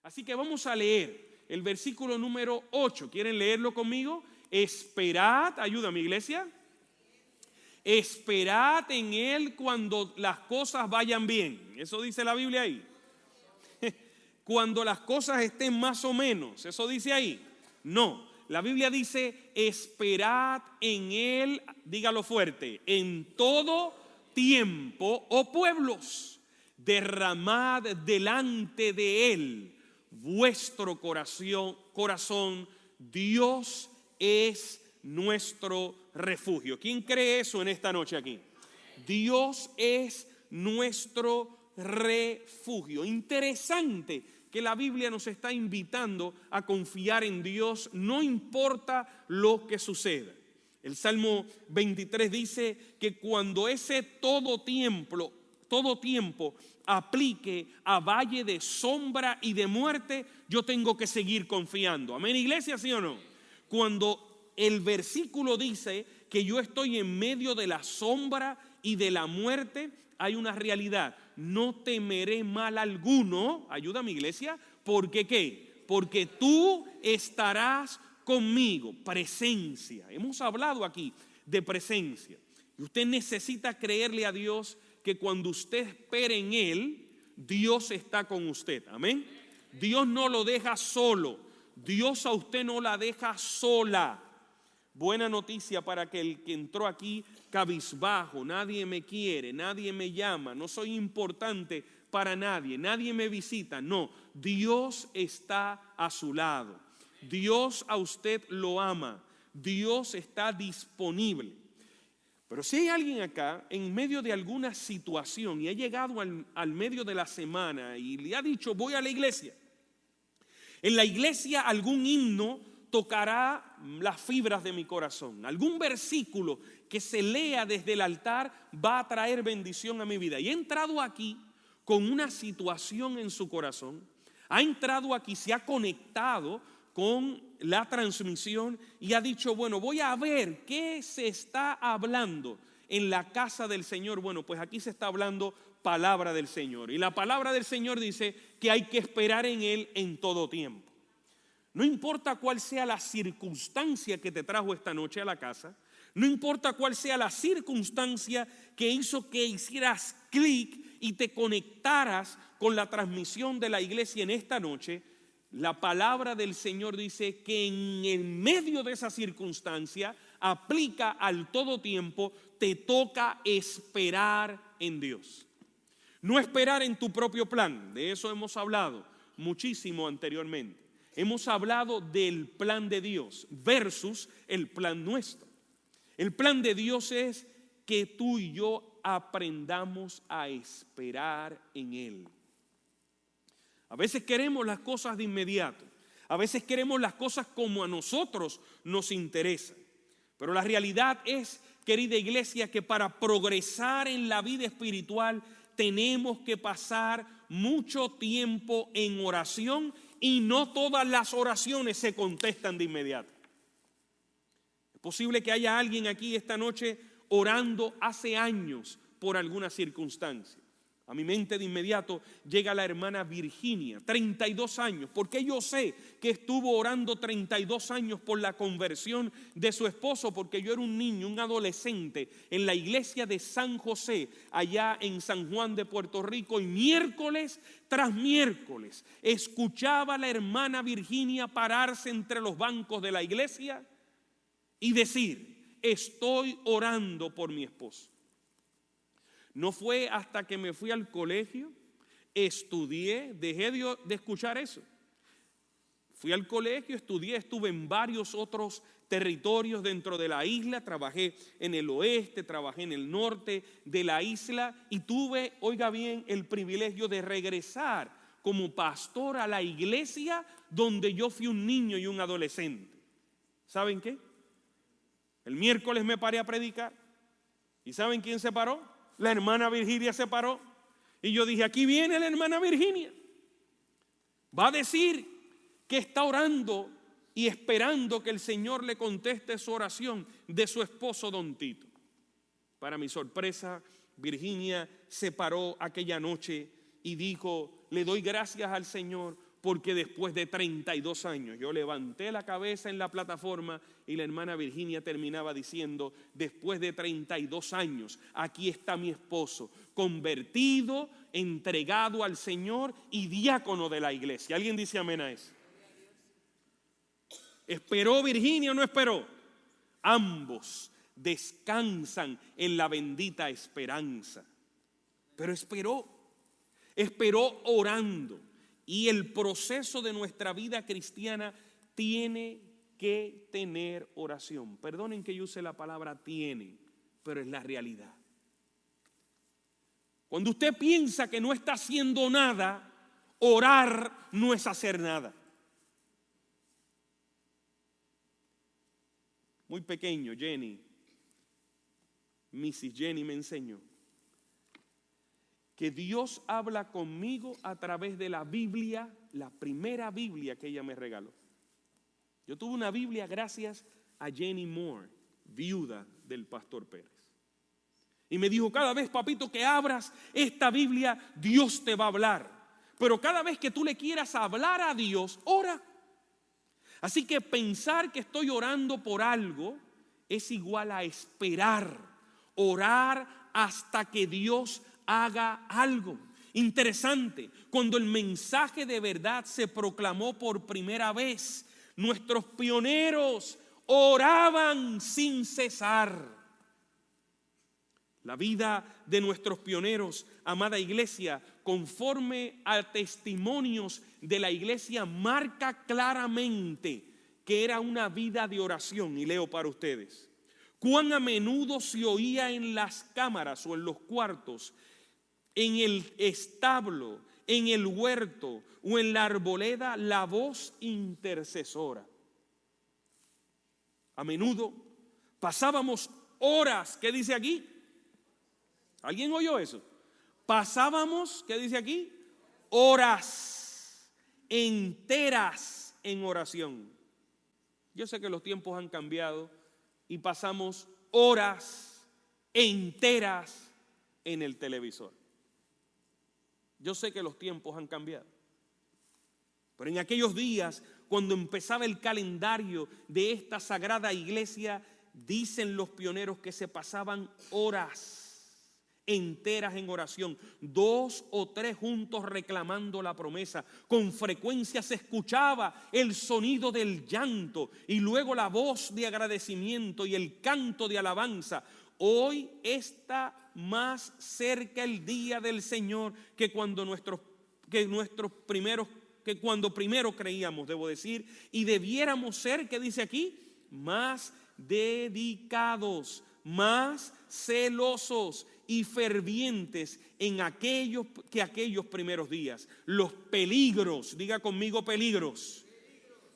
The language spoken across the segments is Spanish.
Así que vamos a leer el versículo número 8. ¿Quieren leerlo conmigo? Esperad, ayúdame iglesia. Esperad en Él cuando las cosas vayan bien. Eso dice la Biblia ahí. Cuando las cosas estén más o menos. Eso dice ahí. No, la Biblia dice esperad en Él, dígalo fuerte, en todo tiempo, oh pueblos, derramad delante de Él vuestro corazón. Dios es nuestro refugio. ¿Quién cree eso en esta noche aquí? Dios es nuestro refugio. Interesante que la Biblia nos está invitando a confiar en Dios, no importa lo que suceda. El Salmo 23 dice que cuando ese todo tiempo aplique a valle de sombra y de muerte, yo tengo que seguir confiando. Amén, iglesia, ¿sí o no? Cuando el versículo dice que yo estoy en medio de la sombra y de la muerte, hay una realidad. No temeré mal alguno, ayúdame iglesia, ¿porque qué? Porque tú estarás conmigo. Presencia. Hemos hablado aquí de presencia. Y usted necesita creerle a Dios que cuando usted espere en Él, Dios está con usted. Amén. Dios no lo deja solo. Dios a usted no la deja sola. Buena noticia para aquel que entró aquí cabizbajo, nadie me quiere, nadie me llama, no soy importante para nadie, nadie me visita. No, Dios está a su lado. Dios a usted lo ama. Dios está disponible. Pero si hay alguien acá en medio de alguna situación y ha llegado al medio de la semana y le ha dicho voy a la iglesia, en la iglesia algún himno tocará las fibras de mi corazón. Algún versículo que se lea desde el altar va a traer bendición a mi vida. Y he entrado aquí con una situación en su corazón. Ha entrado aquí, se ha conectado con la transmisión y ha dicho, bueno, voy a ver qué se está hablando en la casa del Señor. Bueno, pues aquí se está hablando palabra del Señor. Y la palabra del Señor dice que hay que esperar en Él en todo tiempo. No importa cuál sea la circunstancia que te trajo esta noche a la casa, no importa cuál sea la circunstancia que hizo que hicieras clic y te conectaras con la transmisión de la iglesia en esta noche, la palabra del Señor dice que en el medio de esa circunstancia aplica al todo tiempo, te toca esperar en Dios. No esperar en tu propio plan, de eso hemos hablado muchísimo anteriormente. Hemos hablado del plan de Dios versus el plan nuestro. El plan de Dios es que tú y yo aprendamos a esperar en Él. A veces queremos las cosas de inmediato. A veces queremos las cosas como a nosotros nos interesan. Pero la realidad es, querida iglesia, que para progresar en la vida espiritual tenemos que pasar mucho tiempo en oración y no todas las oraciones se contestan de inmediato. Es posible que haya alguien aquí esta noche orando hace años por alguna circunstancia. A mi mente de inmediato llega la hermana Virginia, 32 años, porque yo sé que estuvo orando 32 años por la conversión de su esposo, porque yo era un niño, un adolescente, en la iglesia de San José, allá en San Juan de Puerto Rico, y miércoles tras miércoles escuchaba a la hermana Virginia pararse entre los bancos de la iglesia y decir, estoy orando por mi esposo. No fue hasta que me fui al colegio, estudié, dejé de escuchar eso. Fui al colegio, estudié, estuve en varios otros territorios dentro de la isla, trabajé en el oeste, trabajé en el norte de la isla y tuve, oiga bien, el privilegio de regresar como pastor a la iglesia donde yo fui un niño y un adolescente. ¿Saben qué? El miércoles me paré a predicar y ¿saben quién se paró? La hermana Virginia se paró y yo dije, aquí viene la hermana Virginia. Va a decir que está orando y esperando que el Señor le conteste su oración de su esposo Don Tito. Para mi sorpresa, Virginia se paró aquella noche y dijo, le doy gracias al Señor porque después de 32 años, yo levanté la cabeza en la plataforma y la hermana Virginia terminaba diciendo, después de 32 años, aquí está mi esposo, convertido, entregado al Señor y diácono de la iglesia. ¿Alguien dice amén a eso? ¿Esperó Virginia o no esperó? Ambos descansan en la bendita esperanza. Pero esperó orando. Y el proceso de nuestra vida cristiana tiene que tener oración. Perdonen que yo use la palabra tiene, pero es la realidad. Cuando usted piensa que no está haciendo nada, orar no es hacer nada. Muy pequeño, Mrs. Jenny me enseñó que Dios habla conmigo a través de la Biblia, la primera Biblia que ella me regaló. Yo tuve una Biblia gracias a Jenny Moore, viuda del pastor Pérez. Y me dijo, cada vez, papito, que abras esta Biblia, Dios te va a hablar. Pero cada vez que tú le quieras hablar a Dios, ora. Así que pensar que estoy orando por algo es igual a esperar, orar hasta que Dios haga algo. Interesante, cuando el mensaje de verdad se proclamó por primera vez, nuestros pioneros oraban sin cesar. La vida de nuestros pioneros, amada iglesia, conforme a testimonios de la iglesia, marca claramente que era una vida de oración. Y leo para ustedes. Cuán a menudo se oía en las cámaras o en los cuartos, en el establo, en el huerto o en la arboleda, la voz intercesora. A menudo pasábamos horas, ¿qué dice aquí? ¿Alguien oyó eso? Pasábamos, ¿qué dice aquí? Horas enteras en oración. Yo sé que los tiempos han cambiado y pasamos horas enteras en el televisor. Yo sé que los tiempos han cambiado. Pero en aquellos días, cuando empezaba el calendario de esta sagrada iglesia, dicen los pioneros que se pasaban horas enteras en oración, 2 o 3 juntos reclamando la promesa. Con frecuencia se escuchaba el sonido del llanto y luego la voz de agradecimiento y el canto de alabanza. Hoy está más cerca el día del Señor que cuando cuando primero creíamos, debo decir, y debiéramos ser, ¿qué dice aquí? Más dedicados, más celosos y fervientes en aquellos primeros días. Los peligros, diga conmigo peligros,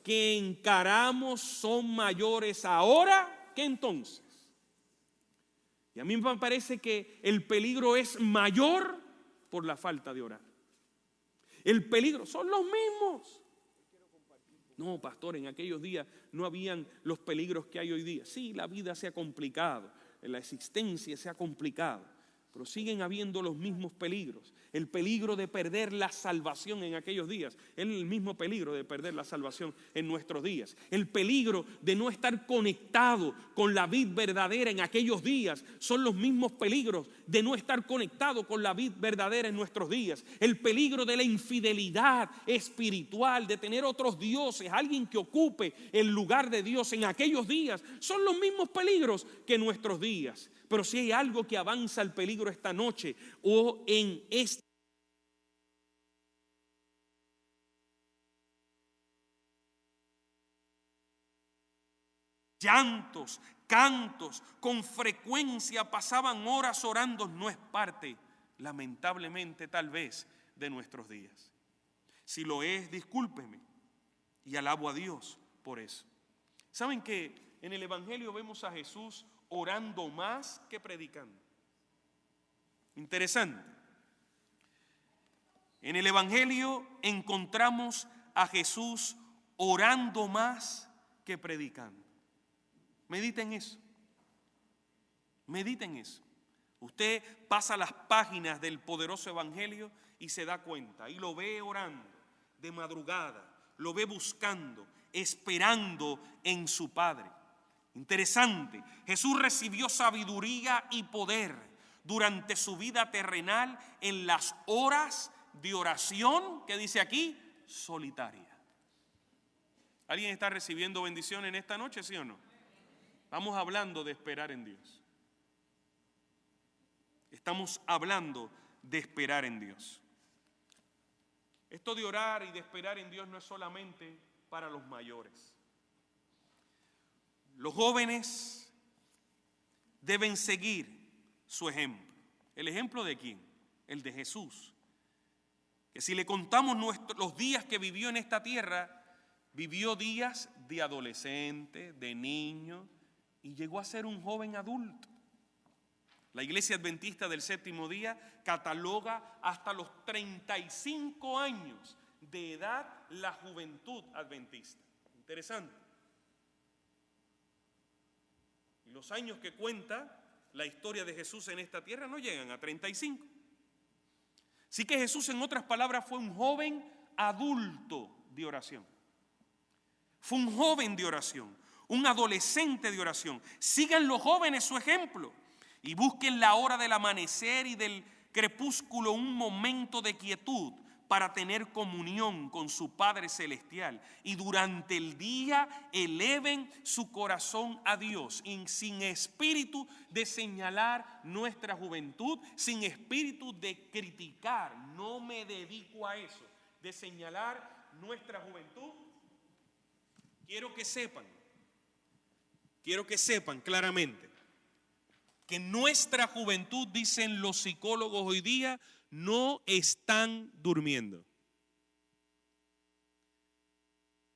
que encaramos son mayores ahora que entonces. Y a mí me parece que el peligro es mayor por la falta de orar. El peligro son los mismos. No, pastor, en aquellos días no habían los peligros que hay hoy día. Sí, la vida se ha complicado, la existencia se ha complicado, pero siguen habiendo los mismos peligros. El peligro de perder la salvación en aquellos días es el mismo peligro de perder la salvación en nuestros días. El peligro de no estar conectado con la vid verdadera en aquellos días son los mismos peligros de no estar conectado con la vid verdadera en nuestros días. El peligro de la infidelidad espiritual, de tener otros dioses, alguien que ocupe el lugar de Dios en aquellos días, son los mismos peligros que en nuestros días. Pero si hay algo que avanza el peligro esta noche o en este llantos, cantos, con frecuencia pasaban horas orando, no es parte, lamentablemente tal vez, de nuestros días. Si lo es, discúlpeme y alabo a Dios por eso. ¿Saben que en el Evangelio vemos a Jesús orando más que predicando? Interesante. En el Evangelio encontramos a Jesús orando más que predicando. Mediten eso. Mediten eso. Usted pasa las páginas del poderoso Evangelio y se da cuenta y lo ve orando. de madrugada, lo ve buscando, esperando en su Padre. Interesante, Jesús recibió sabiduría y poder durante su vida terrenal en las horas de oración, que dice aquí, solitaria. ¿Alguien está recibiendo bendición en esta noche, sí o no? Estamos hablando de esperar en Dios. Estamos hablando de esperar en Dios. Esto de orar y de esperar en Dios no es solamente para los mayores. Los jóvenes deben seguir su ejemplo. ¿El ejemplo de quién? El de Jesús. Que si le contamos los días que vivió en esta tierra, vivió días de adolescente, de niño, y llegó a ser un joven adulto. La Iglesia Adventista del Séptimo Día cataloga hasta los 35 años de edad la juventud adventista. Interesante. Y los años que cuenta la historia de Jesús en esta tierra no llegan a 35. Así que Jesús, en otras palabras, fue un joven adulto de oración. Fue un joven de oración, un adolescente de oración. Sigan los jóvenes su ejemplo y busquen la hora del amanecer y del crepúsculo un momento de quietud para tener comunión con su Padre Celestial. Y durante el día eleven su corazón a Dios, sin espíritu de señalar nuestra juventud, sin espíritu de criticar. No me dedico a eso, de señalar nuestra juventud. Quiero que sepan claramente que nuestra juventud, dicen los psicólogos hoy día, no están durmiendo.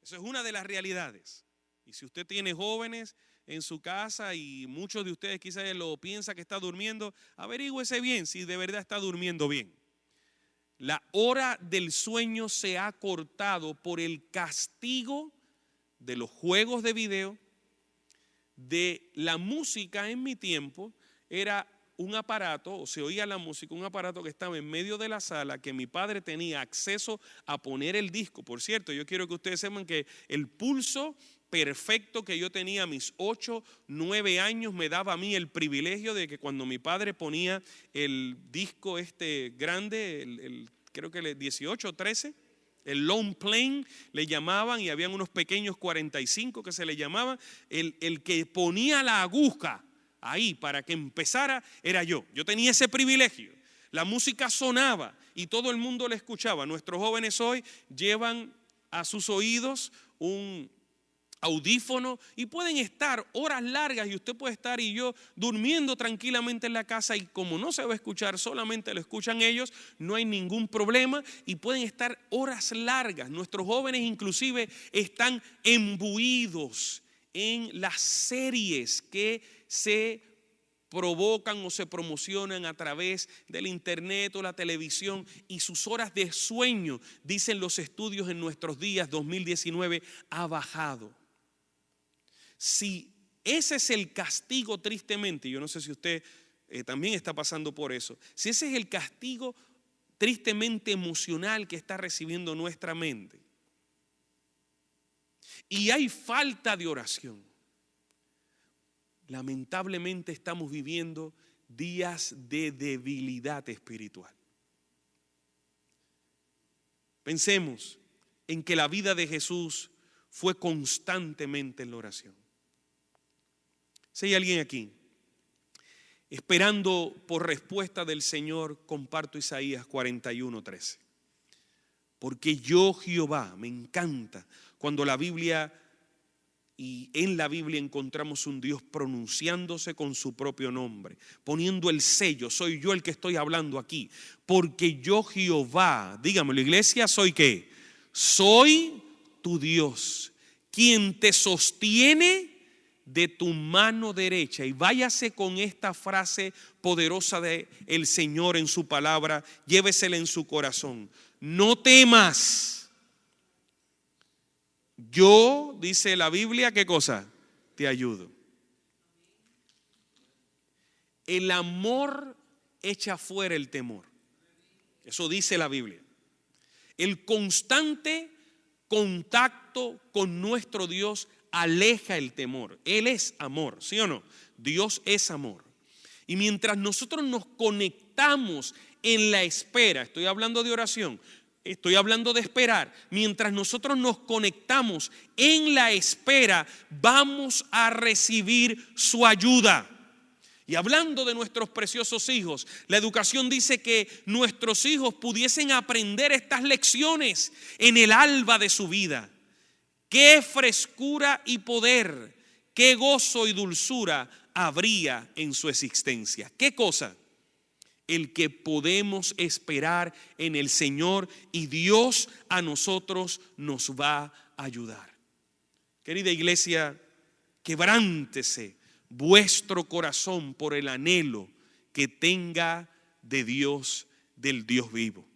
Eso es una de las realidades. Y si usted tiene jóvenes en su casa y muchos de ustedes quizás lo piensan que está durmiendo, averígüese bien si de verdad está durmiendo bien. La hora del sueño se ha cortado por el castigo de los juegos de video, de la música. En mi tiempo era un aparato, o se oía la música, un aparato que estaba en medio de la sala, que mi padre tenía acceso a poner el disco. Por cierto, yo quiero que ustedes sepan que el pulso perfecto que yo tenía a mis 8, 9 años me daba a mí el privilegio de que cuando mi padre ponía el disco grande, creo que el 18 o 13, el long plane le llamaban, y habían unos pequeños 45 que se le llamaban, el que ponía la aguja ahí para que empezara era yo. Yo tenía ese privilegio. La música sonaba y todo el mundo la escuchaba. Nuestros jóvenes hoy llevan a sus oídos un audífono y pueden estar horas largas, y usted puede estar y yo durmiendo tranquilamente en la casa, y como no se va a escuchar, solamente lo escuchan ellos, no hay ningún problema, y pueden estar horas largas. Nuestros jóvenes inclusive están imbuidos en las series que se provocan o se promocionan a través del internet o la televisión, y sus horas de sueño, dicen los estudios en nuestros días 2019, ha bajado. Si ese es el castigo, tristemente, yo no sé si usted también está pasando por eso, si ese es el castigo tristemente emocional que está recibiendo nuestra mente, y hay falta de oración, lamentablemente estamos viviendo días de debilidad espiritual. Pensemos en que la vida de Jesús fue constantemente en la oración. Si hay alguien aquí esperando por respuesta del Señor, comparto Isaías 41:13. Porque yo, Jehová, me encanta cuando la Biblia, y en la Biblia encontramos un Dios pronunciándose con su propio nombre, poniendo el sello. Soy yo el que estoy hablando aquí. Porque yo, Jehová, dígamelo, iglesia, ¿soy qué? Soy tu Dios, quien te sostiene de tu mano derecha. Y váyase con esta frase poderosa de el Señor en su palabra, llévesela en su corazón. No temas. Yo, dice la Biblia, ¿qué cosa? Te ayudo. El amor echa fuera el temor. Eso dice la Biblia. El constante contacto con nuestro Dios aleja el temor. Él es amor, ¿sí o no? Dios es amor. Y mientras nosotros nos conectamos en la espera, estoy hablando de oración, estoy hablando de esperar, mientras nosotros nos conectamos en la espera, vamos a recibir su ayuda. Y hablando de nuestros preciosos hijos, la educación dice que nuestros hijos pudiesen aprender estas lecciones en el alba de su vida. Qué frescura y poder, qué gozo y dulzura habría en su existencia. ¿Qué cosa? El que podemos esperar en el Señor y Dios a nosotros nos va a ayudar. Querida iglesia, quebrántese vuestro corazón por el anhelo que tenga de Dios, del Dios vivo.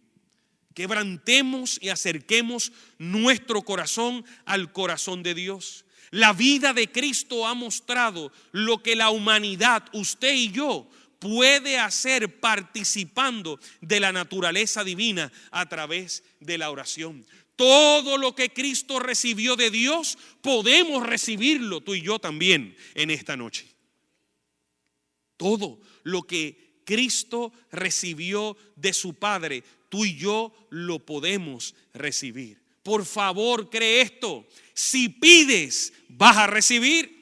Quebrantemos y acerquemos nuestro corazón al corazón de Dios. La vida de Cristo ha mostrado lo que la humanidad, usted y yo, puede hacer participando de la naturaleza divina a través de la oración. Todo lo que Cristo recibió de Dios, podemos recibirlo tú y yo también en esta noche. Todo lo que Cristo recibió de su Padre, tú y yo lo podemos recibir. Por favor, cree esto. Si pides, vas a recibir.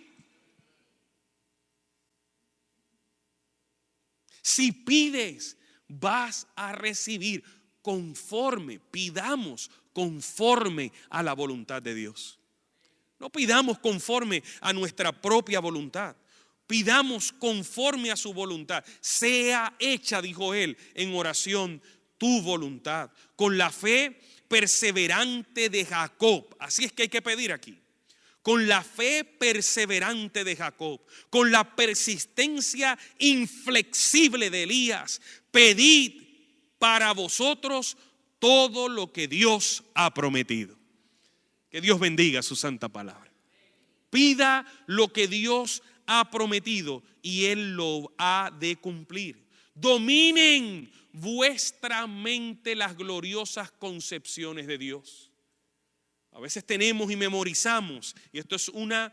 Si pides, vas a recibir conforme, pidamos conforme a la voluntad de Dios. No pidamos conforme a nuestra propia voluntad. Pidamos conforme a su voluntad. Sea hecha, dijo él, en oración tu voluntad. Con la fe perseverante de Jacob. Así es que hay que pedir aquí. Con la fe perseverante de Jacob, con la persistencia inflexible de Elías, pedid para vosotros todo lo que Dios ha prometido. Que Dios bendiga su santa palabra. Pida lo que Dios ha prometido y Él lo ha de cumplir. Dominen vuestra mente las gloriosas concepciones de Dios. A veces tenemos y memorizamos, y esto es una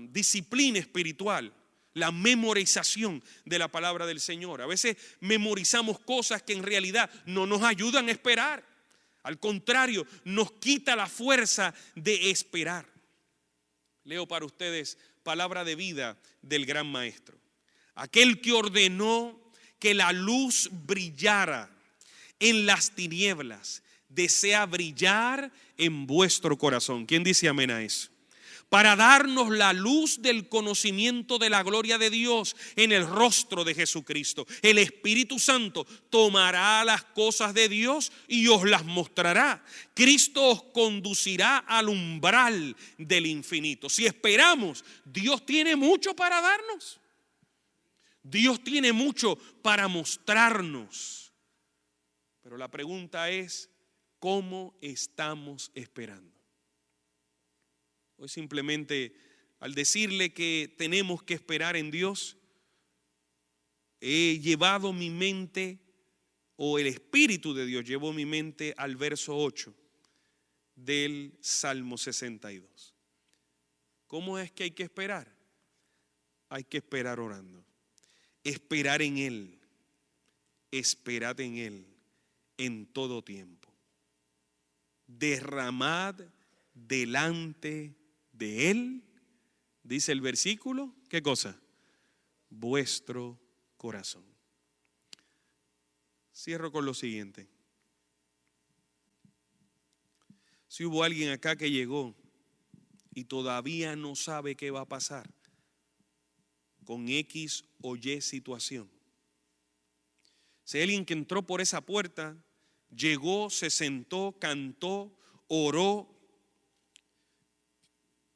disciplina espiritual, la memorización de la palabra del Señor. A veces memorizamos cosas que en realidad no nos ayudan a esperar. Al contrario, nos quita la fuerza de esperar. Leo para ustedes palabra de vida del gran maestro. Aquel que ordenó que la luz brillara en las tinieblas, desea brillar en vuestro corazón. ¿Quién dice amén a eso? Para darnos la luz del conocimiento de la gloria de Dios en el rostro de Jesucristo. El Espíritu Santo tomará las cosas de Dios y os las mostrará. Cristo os conducirá al umbral del infinito. Si esperamos, Dios tiene mucho para darnos. Dios tiene mucho para mostrarnos. Pero la pregunta es, ¿cómo estamos esperando? Hoy simplemente al decirle que tenemos que esperar en Dios, he llevado mi mente, o el Espíritu de Dios llevó mi mente al verso 8 del Salmo 62. ¿Cómo es que hay que esperar? Hay que esperar orando. Esperar en Él. Esperad en Él en todo tiempo. Derramad delante de Él, dice el versículo, ¿qué cosa? Vuestro corazón. Cierro con lo siguiente. Si hubo alguien acá que llegó y todavía no sabe qué va a pasar con X o Y situación. Si hay alguien que entró por esa puerta, llegó, se sentó, cantó, oró,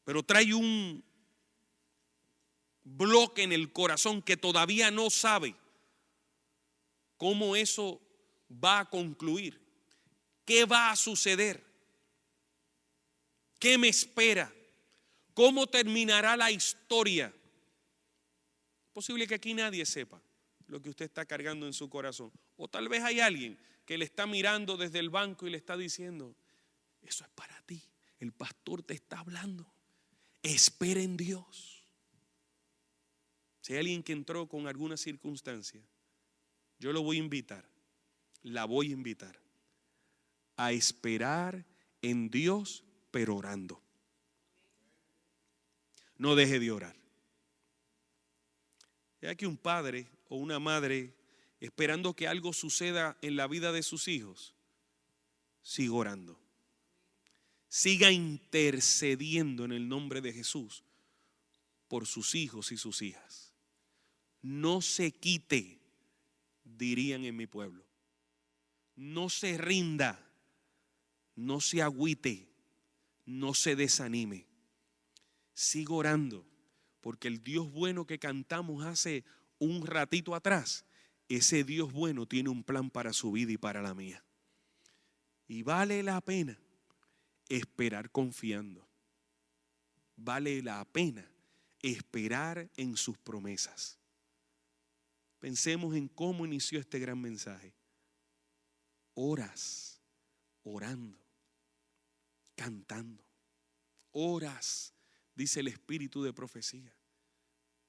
pero trae un bloque en el corazón que todavía no sabe cómo eso va a concluir, qué va a suceder, qué me espera, cómo terminará la historia. Es posible que aquí nadie sepa lo que usted está cargando en su corazón, o tal vez hay alguien que le está mirando desde el banco y le está diciendo: eso es para ti, el pastor te está hablando, espera en Dios. Si hay alguien que entró con alguna circunstancia, yo lo voy a invitar, la voy a invitar a esperar en Dios, pero orando. No deje de orar. Ya que un padre o una madre esperando que algo suceda en la vida de sus hijos, siga orando. Siga intercediendo en el nombre de Jesús por sus hijos y sus hijas. No se quite, dirían en mi pueblo. No se rinda, no se agüite, no se desanime. Siga orando, porque el Dios bueno que cantamos hace un ratito atrás, ese Dios bueno tiene un plan para su vida y para la mía. Y vale la pena esperar confiando. Vale la pena esperar en sus promesas. Pensemos en cómo inició este gran mensaje. Horas orando, cantando. Horas, dice el espíritu de profecía.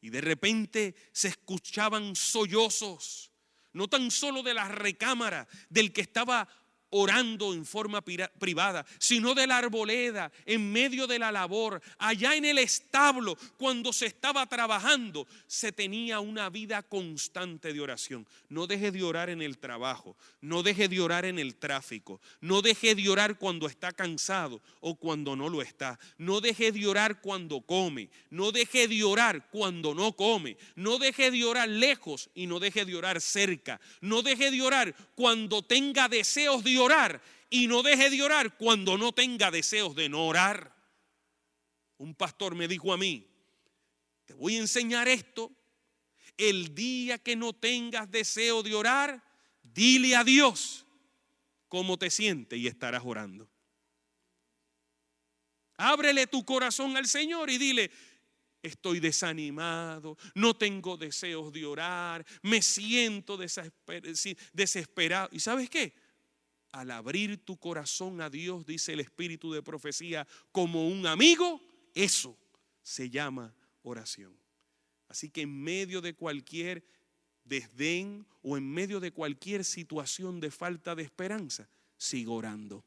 Y de repente se escuchaban sollozos, no tan solo de la recámara del que estaba orando en forma privada, sino de la arboleda, en medio de la labor, allá en el establo, cuando se estaba trabajando, se tenía una vida constante de oración. No deje de orar en el trabajo, no deje de orar en el tráfico, no deje de orar cuando está cansado o cuando no lo está, no deje de orar cuando come, no deje de orar cuando no come, no deje de orar lejos y no deje de orar cerca, no deje de orar cuando tenga deseos de orar y no deje de orar cuando no tenga deseos de no orar. Un pastor me dijo a mí: te voy a enseñar esto, el día que no tengas deseo de orar, dile a Dios cómo te sientes y estarás orando. Ábrele tu corazón al Señor y dile: estoy desanimado, no tengo deseos de orar, me siento desesperado. ¿Y sabes qué? Al abrir tu corazón a Dios, dice el espíritu de profecía, como un amigo, eso se llama oración. Así que en medio de cualquier desdén o en medio de cualquier situación de falta de esperanza, siga orando.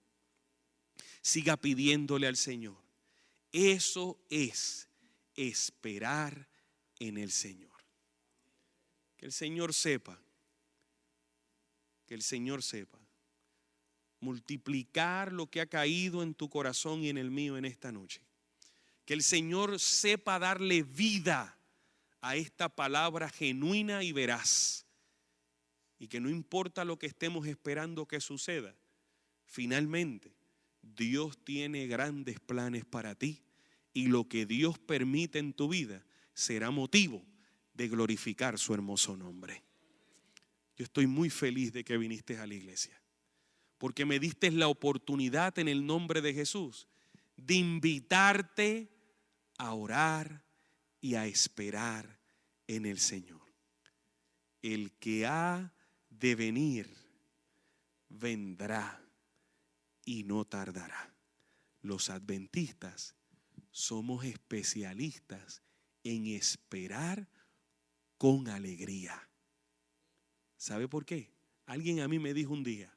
Siga pidiéndole al Señor. Eso es esperar en el Señor. Que el Señor sepa, multiplicar lo que ha caído en tu corazón y en el mío en esta noche. Que el Señor sepa darle vida a esta palabra genuina y veraz. Y que no importa lo que estemos esperando que suceda, finalmente Dios tiene grandes planes para ti. Y lo que Dios permite en tu vida será motivo de glorificar su hermoso nombre. Yo estoy muy feliz de que viniste a la iglesia, porque me diste la oportunidad en el nombre de Jesús de invitarte a orar y a esperar en el Señor. El que ha de venir, vendrá y no tardará. Los adventistas somos especialistas en esperar con alegría. ¿Sabe por qué? Alguien a mí me dijo un día: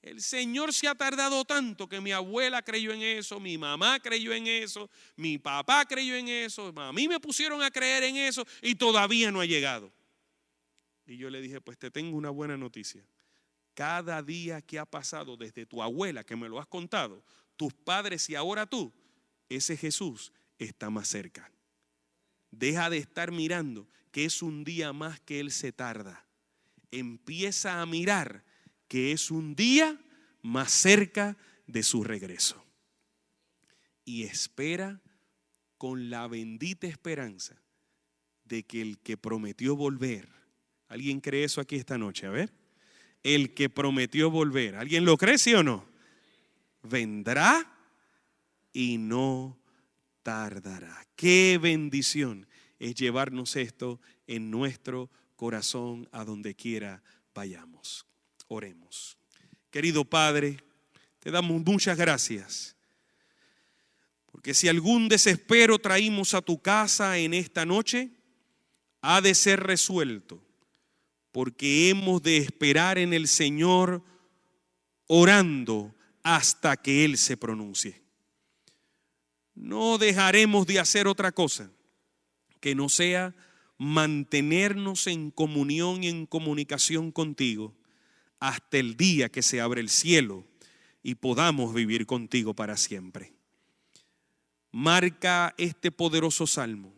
el Señor se ha tardado tanto que mi abuela creyó en eso, mi mamá creyó en eso, mi papá creyó en eso, a mí me pusieron a creer en eso y todavía no ha llegado. Y yo le dije: pues te tengo una buena noticia. Cada día que ha pasado desde tu abuela, que me lo has contado, tus padres y ahora tú, ese Jesús está más cerca. Deja de estar mirando que es un día más que Él se tarda. Empieza a mirar que es un día más cerca de su regreso. Y espera con la bendita esperanza de que el que prometió volver, ¿alguien cree eso aquí esta noche? A ver, el que prometió volver, ¿alguien lo cree, sí o no? Vendrá y no tardará. Qué bendición es llevarnos esto en nuestro corazón a donde quiera vayamos. Oremos. Querido Padre, te damos muchas gracias, porque si algún desespero traímos a tu casa en esta noche, ha de ser resuelto, porque hemos de esperar en el Señor orando hasta que Él se pronuncie. No dejaremos de hacer otra cosa que no sea mantenernos en comunión y en comunicación contigo hasta el día que se abre el cielo y podamos vivir contigo para siempre. Marca este poderoso salmo.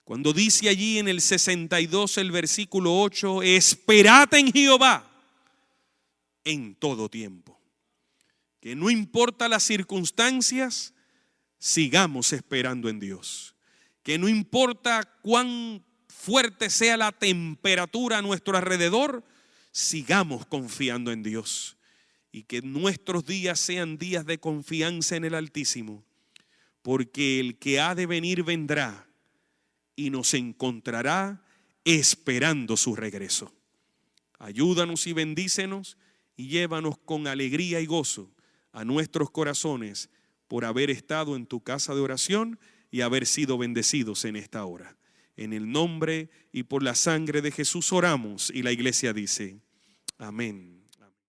Cuando dice allí en el 62, el versículo 8, esperad en Jehová en todo tiempo. Que no importa las circunstancias, sigamos esperando en Dios. Que no importa cuán fuerte sea la temperatura a nuestro alrededor, sigamos confiando en Dios. Y que nuestros días sean días de confianza en el Altísimo, porque el que ha de venir vendrá y nos encontrará esperando su regreso. Ayúdanos y bendícenos y llévanos con alegría y gozo a nuestros corazones por haber estado en tu casa de oración y haber sido bendecidos en esta hora. En el nombre y por la sangre de Jesús oramos, y la iglesia dice: amén.